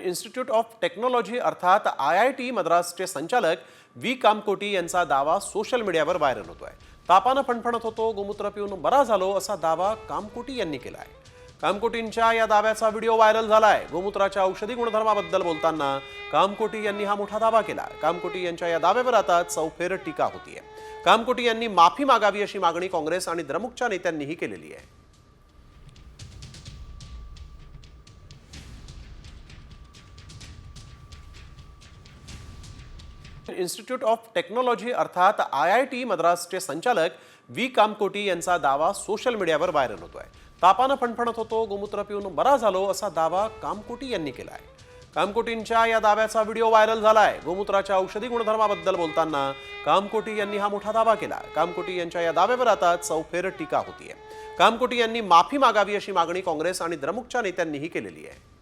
Institute of technology अर्थात IIT मद्रासचे संचालक V Kamakoti यांचा दावा सोशल मीडियावर व्हायरल होतोय। तापानं फणफणत होतो, गोमूत्र पिऊन बरा झालो असा दावा कामकोटी यांनी केलाय। कामकोटींच्या या दाव्याचा व्हिडिओ व्हायरल झालाय। गोमूत्राच्या औषधी गुणधर्माबद्दल बोलताना कामकोटी यांनी हा मोठा दावा केला। कामकोटी यांच्या या दाव्यावर आता चौफेर टीका होतीये। कामकोटी यांनी माफी मागावी अशी मागणी काँग्रेस आणि द्रमुकच्या नेत्यांनीही केलेली आहे। इन्स्टिट्यूट ऑफ टेक्नॉलॉजी अर्थात IIT मद्रासचे संचालक व्ही कामकोटी यांचा दावा सोशल मीडियावर व्हायरल होतोय। तापानं फणफणत होतो, गोमूत्र पिऊन बरा झालो असा दावा कामकोटी यांनी केलाय। कामकोटींच्या या दाव्याचा व्हिडिओ व्हायरल झालाय। गोमूत्राच्या औषधी गुणधर्माबद्दल बोलताना कामकोटी यांनी हा मोठा दावा केला। कामकोटी यांच्या या दाव्यावर आता चौफेर टीका होतीये। कामकोटी यांनी माफी मागावी अशी मागणी काँग्रेस आणि द्रमुकच्या नेत्यांनीही केलेली आहे।